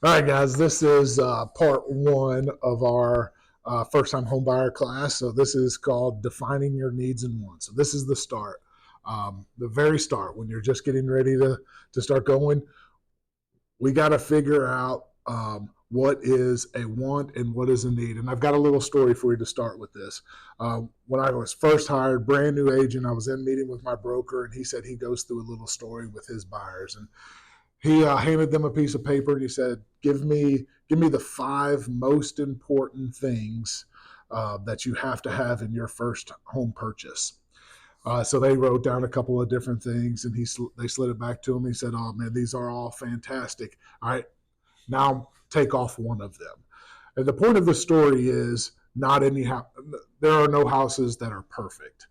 All right, guys, this is part one of our first-time homebuyer class. So this is called Defining Your Needs and Wants. So this is the start, the very start, when you're just getting ready to start going. We got to figure out what is a want and what is a need. And I've got a little story for you to start with this. When I was first hired, brand new agent, I was in meeting with my broker, and he said he goes through a little story with his buyers. And he handed them a piece of paper and he said, give me the five most important things that you have to have in your first home purchase. So they wrote down a couple of different things, and they slid it back to him. He said, oh man, these are all fantastic. All right, now take off one of them. And the point of the story is there are no houses that are perfect.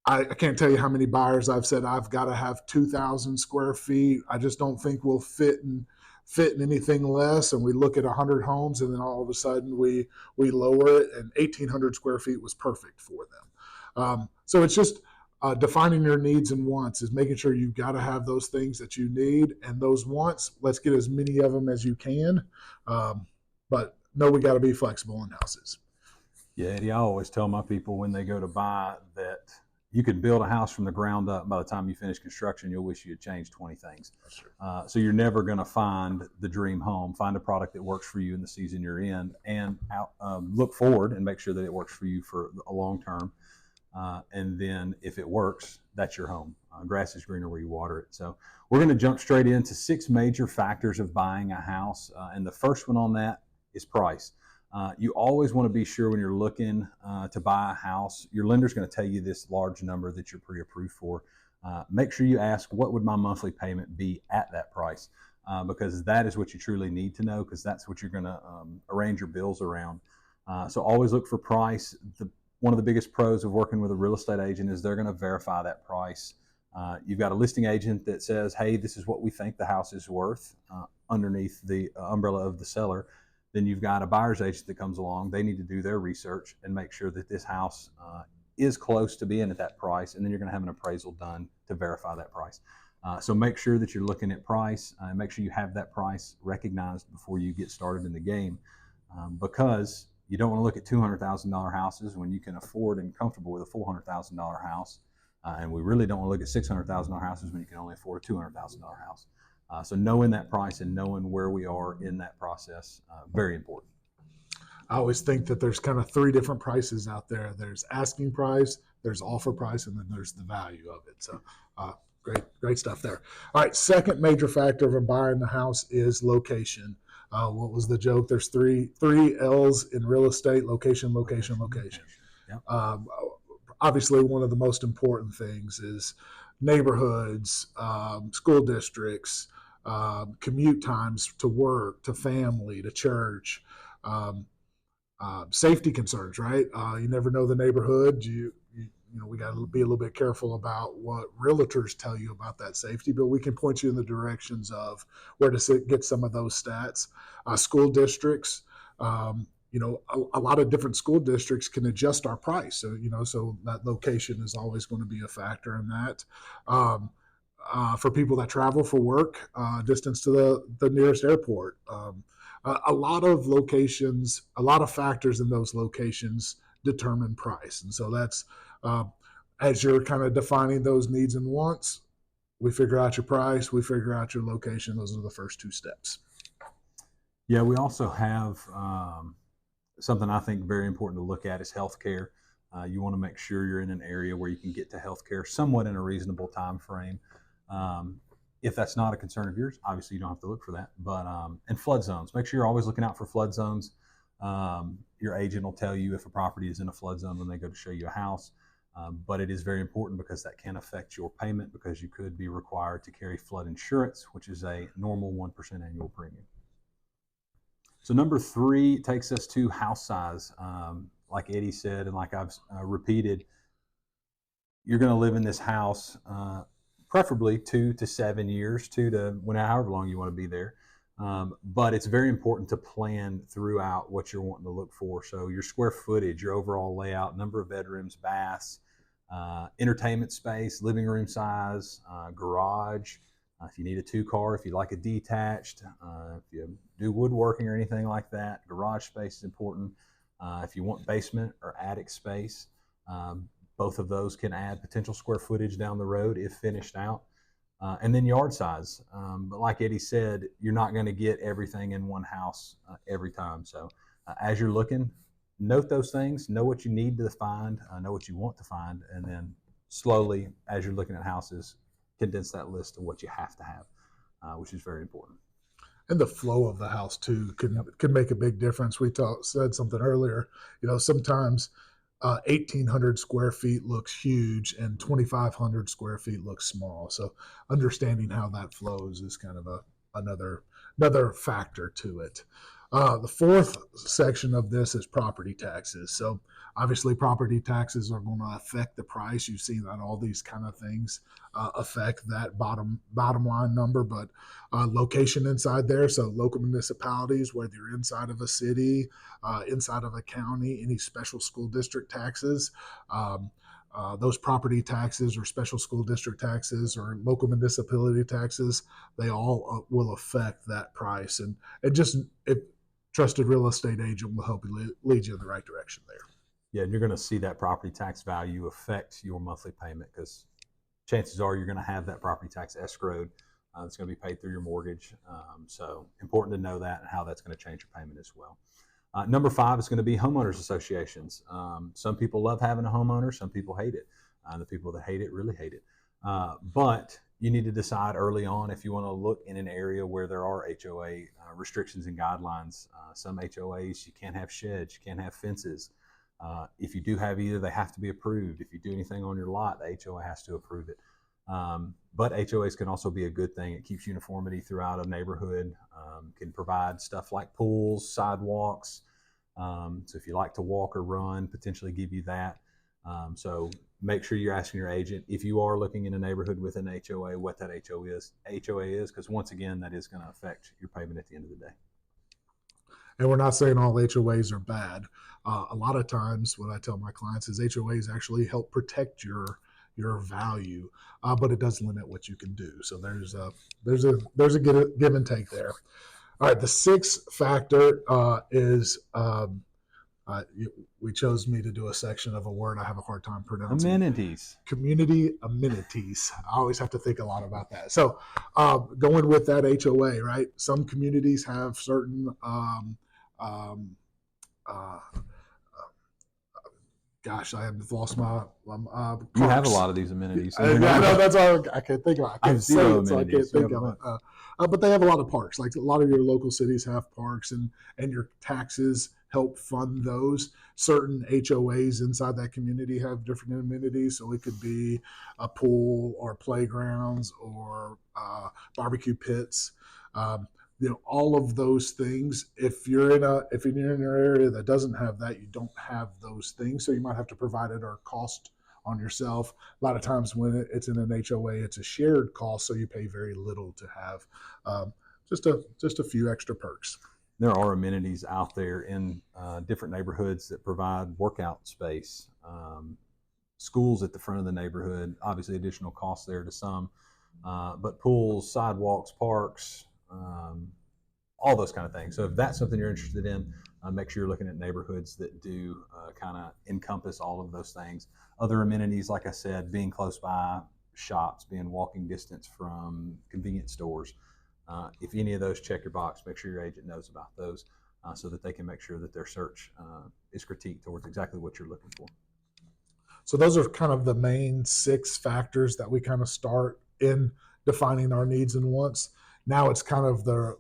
I can't tell you how many buyers I've said I've got to have 2,000 square feet. I just don't think we'll fit in anything less. And we look at 100 homes, and then all of a sudden we lower it, and 1,800 square feet was perfect for them. So it's just defining your needs and wants is making sure you've got to have those things that you need, and those wants, let's get as many of them as you can. But no, we got to be flexible in houses. Yeah, Eddie, I always tell my people when they go to buy that you can build a house from the ground up. By the time you finish construction, you'll wish you had changed 20 things. So you're never going to find the dream home. Find a product that works for you in the season you're in, and look forward and make sure that it works for you for a long term. And then if it works, that's your home. Grass is greener where you water it. So we're going to jump straight into 6 major factors of buying a house. And the first one on that is price. You always want to be sure when you're looking to buy a house, your lender's going to tell you this large number that you're pre-approved for. Make sure you ask, what would my monthly payment be at that price? Because that is what you truly need to know, because that's what you're going to arrange your bills around. So always look for price. One of the biggest pros of working with a real estate agent is they're going to verify that price. You've got a listing agent that says, hey, this is what we think the house is worth underneath the umbrella of the seller. Then you've got a buyer's agent that comes along. They need to do their research and make sure that this house is close to being at that price. And then you're going to have an appraisal done to verify that price. So make sure that you're looking at price and make sure you have that price recognized before you get started in the game, because you don't want to look at $200,000 houses when you can afford and comfortable with a $400,000 house. And we really don't want to look at $600,000 houses when you can only afford a $200,000 house. So knowing that price and knowing where we are in that process, very important. I always think that there's kind of 3 different prices out there. There's asking price, there's offer price, and then there's the value of it. So great stuff there. All right, second major factor of buying the house is location. What was the joke? There's three L's in real estate: location, location, location. Yep. Obviously, one of the most important things is neighborhoods, school districts, commute times to work, to family, to church, safety concerns, right? You never know the neighborhood. We got to be a little bit careful about what realtors tell you about that safety, but we can point you in the directions of where to get some of those stats. School districts, a lot of different school districts can adjust our price. So that location is always going to be a factor in that. For people that travel for work, distance to the nearest airport. A lot of locations, a lot of factors in those locations determine price. And so that's, as you're kind of defining those needs and wants, we figure out your price, we figure out your location. Those are the first 2 steps. Yeah, we also have something I think very important to look at is healthcare. You want to make sure you're in an area where you can get to healthcare somewhat in a reasonable time frame. If that's not a concern of yours, obviously you don't have to look for that. But and flood zones, make sure you're always looking out for flood zones. Your agent will tell you if a property is in a flood zone when they go to show you a house. But it is very important because that can affect your payment, because you could be required to carry flood insurance, which is a normal 1% annual premium. So number 3 takes us to house size. Like Eddie said, and like I've repeated, you're going to live in this house preferably 2 to 7 years, however long you want to be there. But it's very important to plan throughout what you're wanting to look for. So your square footage, your overall layout, number of bedrooms, baths, entertainment space, living room size, garage, If you need a 2-car, if you like a detached, if you do woodworking or anything like that, garage space is important. If you want basement or attic space, both of those can add potential square footage down the road if finished out. And then yard size. But like Eddie said, you're not going to get everything in one house every time. So as you're looking, note those things, know what you need to find, know what you want to find, and then slowly, as you're looking at houses, condense that list of what you have to have, which is very important. And the flow of the house too can make a big difference. We said something earlier. Sometimes 1,800 square feet looks huge and 2,500 square feet looks small. So understanding how that flows is kind of another factor to it. The fourth section of this is property taxes. So obviously, property taxes are going to affect the price. You've seen that all these kind of things affect that bottom line number, but location inside there. So local municipalities, whether you're inside of a city, inside of a county, any special school district taxes. Those property taxes or special school district taxes or local municipality taxes, they all will affect that price. And trusted real estate agent will help you lead you in the right direction there. Yeah, and you're going to see that property tax value affect your monthly payment because chances are you're going to have that property tax escrowed. It's going to be paid through your mortgage. So important to know that and how that's going to change your payment as well. Number 5 is going to be homeowners associations. Some people love having a homeowner. Some people hate it. The people that hate it really hate it. But you need to decide early on if you want to look in an area where there are HOA restrictions and guidelines. Some HOAs, you can't have sheds, you can't have fences. If you do have either, they have to be approved. If you do anything on your lot, the HOA has to approve it. But HOAs can also be a good thing. It keeps uniformity throughout a neighborhood, can provide stuff like pools, sidewalks. So if you like to walk or run, potentially give you that. So make sure you're asking your agent if you are looking in a neighborhood with an HOA, what that HOA is, because once again, that is going to affect your payment at the end of the day. And we're not saying all HOAs are bad. A lot of times, what I tell my clients is HOAs actually help protect your value, but it does limit what you can do. So there's a give and take there. All right, the 6th factor is we chose me to do a section of a word I have a hard time pronouncing. Amenities. Community amenities. I always have to think a lot about that. So going with that HOA, right? Some communities have certain gosh, I have lost my. You have a lot of these amenities. I know that's all I can't think of. I can't say it, so I can't think of it. But they have a lot of parks. Like a lot of your local cities have parks, and your taxes help fund those. Certain HOAs inside that community have different amenities, so it could be a pool or playgrounds or barbecue pits. All of those things. If you're in an area that doesn't have that, you don't have those things, so you might have to provide it or cost on yourself. A lot of times when it's in an HOA, it's a shared cost, so you pay very little to have just a few extra perks. There are amenities out there in different neighborhoods that provide workout space. Schools at the front of the neighborhood, obviously additional costs there to some, but pools, sidewalks, parks, all those kind of things. So if that's something you're interested in, make sure you're looking at neighborhoods that do kind of encompass all of those things. Other amenities, like I said, being close by shops, being walking distance from convenience stores. If any of those check your box, make sure your agent knows about those so that they can make sure that their search is critiqued towards exactly what you're looking for. So those are kind of the main 6 factors that we kind of start in defining our needs and wants. Now it's kind of the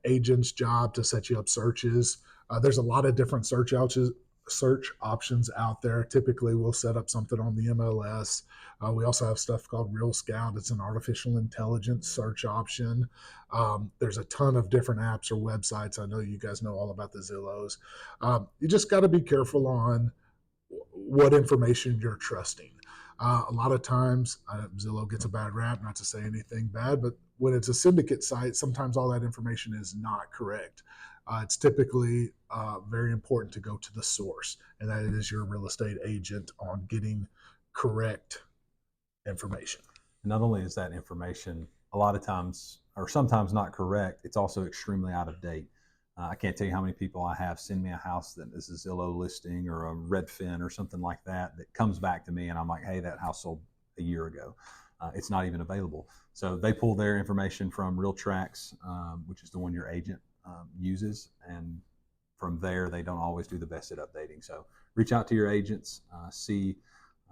agent's job to set you up searches. There's a lot of different search options out there. Typically, we'll set up something on the MLS. We also have stuff called Real Scout. It's an artificial intelligence search option. There's a ton of different apps or websites. I know you guys know all about the Zillows. You just got to be careful on what information you're trusting. A lot of times, Zillow gets a bad rap, not to say anything bad, but when it's a syndicate site, sometimes all that information is not correct. It's typically very important to go to the source, and that is your real estate agent on getting correct information. And not only is that information a lot of times, or sometimes not correct, it's also extremely out of date. I can't tell you how many people I have send me a house that is a Zillow listing or a Redfin or something like that that comes back to me, and I'm like, hey, that house sold a year ago. It's not even available. So they pull their information from Real Tracks, which is the one your agent uses, and from there they don't always do the best at updating. So reach out to your agents, see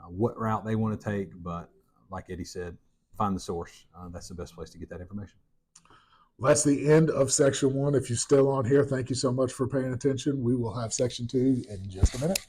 what route they want to take, but like Eddie said, find the source. That's the best place to get that information. Well, that's the end of section 1. If you're still on here, thank you so much for paying attention. We will have section 2 in just a minute.